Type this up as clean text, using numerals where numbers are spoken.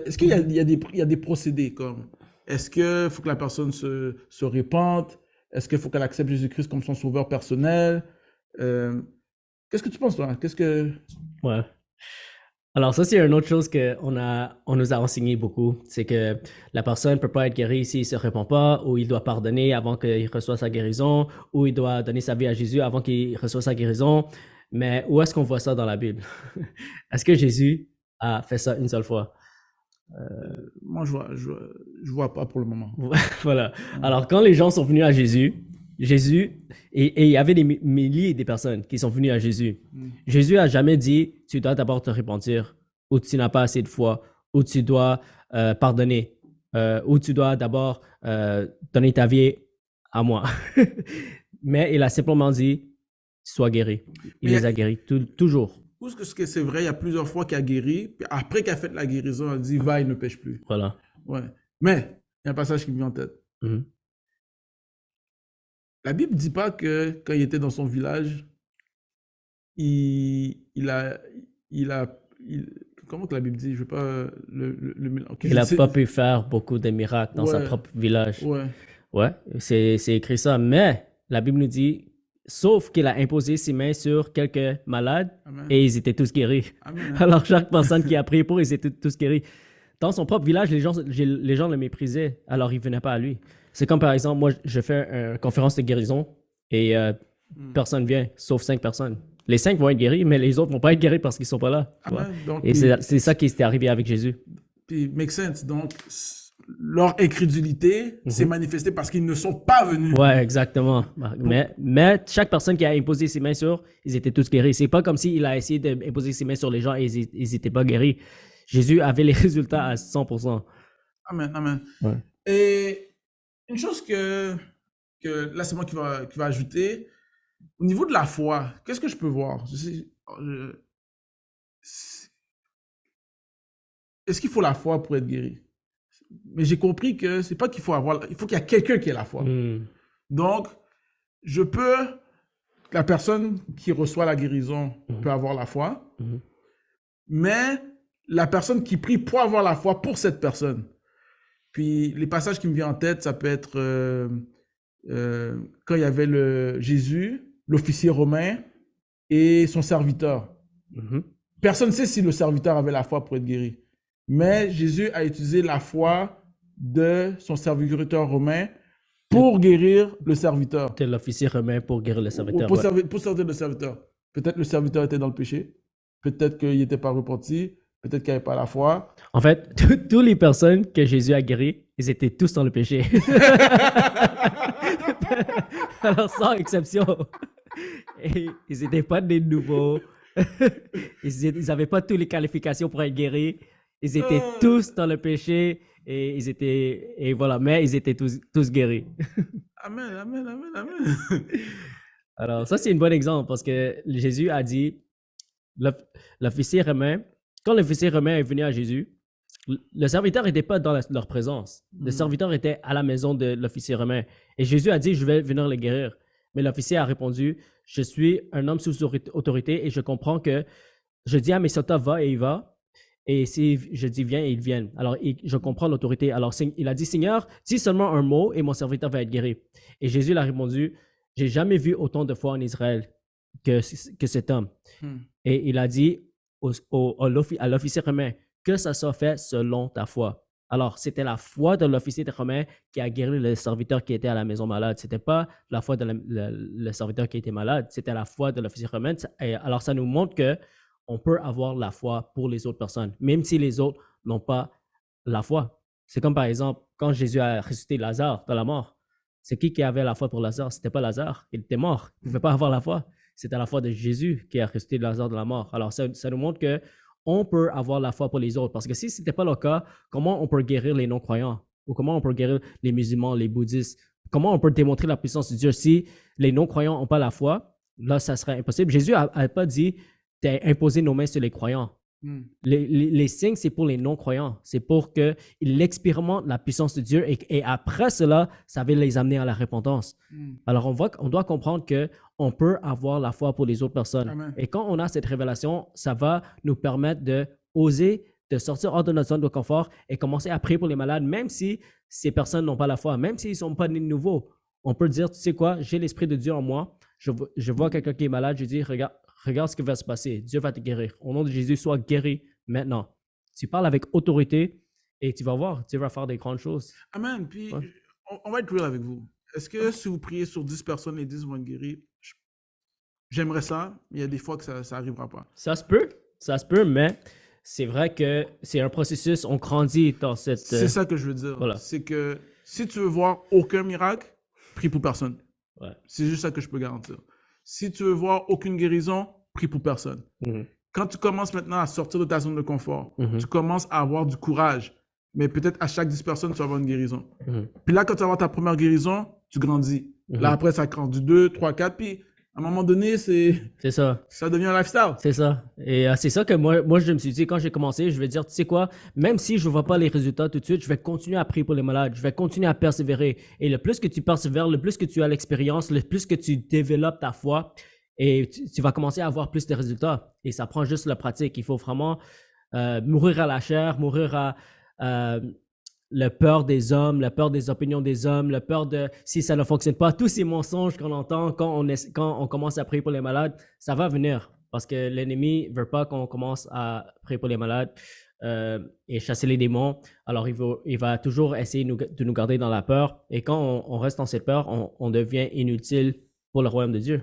est-ce qu'il y a, il y a des procédés comme, est-ce qu'il faut que la personne se répande? Est-ce qu'il faut qu'elle accepte Jésus-Christ comme son sauveur personnel? Euh, Qu'est-ce que tu penses, toi? Qu'est-ce que... Ouais. Alors ça, c'est une autre chose on nous a enseigné beaucoup. C'est que la personne ne peut pas être guérie s'il ne se répand pas, ou il doit pardonner avant qu'il reçoive sa guérison, ou il doit donner sa vie à Jésus avant qu'il reçoive sa guérison. Mais où est-ce qu'on voit ça dans la Bible? Est-ce que Jésus a fait ça une seule fois? Moi, je vois pas pour le moment. Voilà. Ouais. Alors, quand les gens sont venus à Jésus, et il y avait des milliers de personnes qui sont venues à Jésus. Mm. Jésus a jamais dit, tu dois d'abord te repentir, ou tu n'as pas assez de foi, ou tu dois pardonner, ou tu dois d'abord donner ta vie à moi. Mais il a simplement dit, sois guéri. Il Mais les a guéris toujours. où est-ce que c'est vrai, il y a plusieurs fois qu'il a guéri, puis après qu'il a fait la guérison, il a dit, va, il ne pêche plus. Voilà. Ouais. Mais, il y a un passage qui me vient en tête. Mhm. La Bible dit pas que quand il était dans son village, il a, il a, comment que la Bible dit? Je veux pas ok, Il je n'a sais. pas pu faire beaucoup de miracles dans sa Ouais, propre village. ouais. Ouais, c'est écrit ça. Mais la Bible nous dit, sauf qu'il a imposé ses mains sur quelques malades Amen. et ils étaient tous guéris. Amen. Alors, chaque personne qui a prié pour, ils étaient tous guéris. Dans son propre village, les gens le méprisaient, alors ils ne venaient pas à lui. C'est comme par exemple, moi, je fais une conférence de guérison et Hmm. personne vient, sauf 5 personnes. Les 5 vont être guéris, mais les autres ne vont pas être guéris parce qu'ils ne sont pas là. Tu vois? Amen. Donc, Et c'est ça qui s'était arrivé avec Jésus. puis make sense. Donc, leur incrédulité s'est Mhm. manifestée parce qu'ils ne sont pas venus. Ouais, exactement. Pour- Mais chaque personne qui a imposé ses mains sur, ils étaient tous guéris. C'est pas comme s'il a essayé d'imposer ses mains sur les gens et ils étaient pas guéris. Jésus avait les résultats à 100%. Amen. Amen. Ouais. Et une chose que là, c'est moi qui va ajouter. Au niveau de la foi, qu'est-ce que je peux voir? Je- Est-ce qu'il faut la foi pour être guéri? Mais j'ai compris que c'est pas qu'il faut avoir, il faut qu'il y a quelqu'un qui ait la foi. Hmm. Donc, je peux, la personne qui reçoit la guérison Mhm. peut avoir la foi, Mhm. mais la personne qui prie pour avoir la foi pour cette personne. Puis les passages qui me viennent en tête, ça peut être quand il y avait Jésus, l'officier romain et son serviteur. Mhm. Personne ne sait si le serviteur avait la foi pour être guéri. Mais Jésus a utilisé la foi de son serviteur romain pour guérir le serviteur. De l'officier romain pour guérir le Ou serviteur. Ouais. pour servir le serviteur. Peut-être le serviteur était dans le péché. Peut-être qu'il n'était pas repenti. Peut-être qu'il n'avait pas la foi. En fait, toutes les personnes que Jésus a guéries, ils étaient tous dans le péché. Alors, sans exception. Et ils n'étaient pas des nouveaux. Ils n'avaient pas toutes les qualifications pour être guéris. Ils étaient tous dans le péché et voilà, mais ils étaient tous guéris. Amen, amen, amen, amen. Alors, ça, c'est un bon exemple parce que Jésus a dit, l'officier romain, quand l'officier romain est venu à Jésus, le serviteur n'était pas dans leur présence. Le serviteur était à la maison de l'officier romain. Et Jésus a dit, je vais venir le guérir. Mais l'officier a répondu, je suis un homme sous autorité et je comprends que je dis à mes soldats, va et il va. Et si je dis viens, ils viennent. Alors, je comprends l'autorité. Alors, il a dit, Seigneur, dis seulement un mot et mon serviteur va être guéri. Et Jésus a répondu, j'ai jamais vu autant de foi en Israël que cet homme. Et il a dit à l'officier romain, que ça soit fait selon ta foi. Alors, c'était la foi de l'officier romain qui a guéri le serviteur qui était à la maison malade. Ce n'était pas la foi de le serviteur qui était malade, c'était la foi de l'officier romain. Et alors, ça nous montre qu'on peut avoir la foi pour les autres personnes, même si les autres n'ont pas la foi. C'est comme par exemple, quand Jésus a ressuscité Lazare de la mort. C'est qui avait la foi pour Lazare? C'était pas Lazare, il était mort. Il ne pouvait pas avoir la foi. C'était la foi de Jésus qui a ressuscité Lazare de la mort. Alors, ça nous montre que on peut avoir la foi pour les autres. Parce que si ce n'était pas le cas, comment on peut guérir les non-croyants? Ou comment on peut guérir les musulmans, les bouddhistes? Comment on peut démontrer la puissance de Dieu? Si les non-croyants n'ont pas la foi, là, ça serait impossible. Jésus n'a pas dit d'imposer nos mains sur les croyants. Les signes, c'est pour les non-croyants. C'est pour qu'ils expérimentent la puissance de Dieu et après cela, ça va les amener à la repentance. Alors, on doit comprendre qu'on peut avoir la foi pour les autres personnes. Amen. Et quand on a cette révélation, ça va nous permettre d'oser de sortir hors de notre zone de confort et commencer à prier pour les malades, même si ces personnes n'ont pas la foi, même s'ils ne sont pas nés de nouveau. On peut dire, tu sais quoi, j'ai l'Esprit de Dieu en moi, je vois quelqu'un qui est malade, je dis, regarde ce qui va se passer, Dieu va te guérir. Au nom de Jésus, sois guéri maintenant. Tu parles avec autorité et tu vas voir, Dieu va faire des grandes choses. Amen. Puis, Ouais. on va être real avec vous. Est-ce que si vous priez sur 10 personnes, les 10 vont être guéris? J'aimerais ça, mais il y a des fois que ça n'arrivera pas. Ça se peut, mais c'est vrai que c'est un processus, on grandit dans cette... C'est ça que je veux dire. voilà. C'est que si tu veux voir aucun miracle, prie pour personne. Ouais. C'est juste ça que je peux garantir. Si tu veux voir aucune guérison, prie pour personne. Mhm. Quand tu commences maintenant à sortir de ta zone de confort, Mhm. tu commences à avoir du courage. Mais peut-être à chaque 10 personnes, tu vas avoir une guérison. Mhm. Puis là, quand tu vas avoir ta première guérison, tu grandis. Mhm. Là, après, ça grandit 2, 3, 4. Puis à un moment donné, C'est ça. ça devient un lifestyle. C'est ça. Et c'est ça que moi, je me suis dit, quand j'ai commencé, je vais dire, tu sais quoi, même si je ne vois pas les résultats tout de suite, je vais continuer à prier pour les malades, je vais continuer à persévérer. Et le plus que tu persévères, le plus que tu as l'expérience, le plus que tu développes ta foi, et tu vas commencer à avoir plus de résultats. Et ça prend juste la pratique. Il faut vraiment mourir à la chair, mourir à la peur des hommes, la peur des opinions des hommes, la peur de si ça ne fonctionne pas, tous ces mensonges qu'on entend quand on commence à prier pour les malades, ça va venir parce que l'ennemi ne veut pas qu'on commence à prier pour les malades et chasser les démons. Alors, il va toujours essayer de nous garder dans la peur et quand on reste dans cette peur, on devient inutile pour le royaume de Dieu.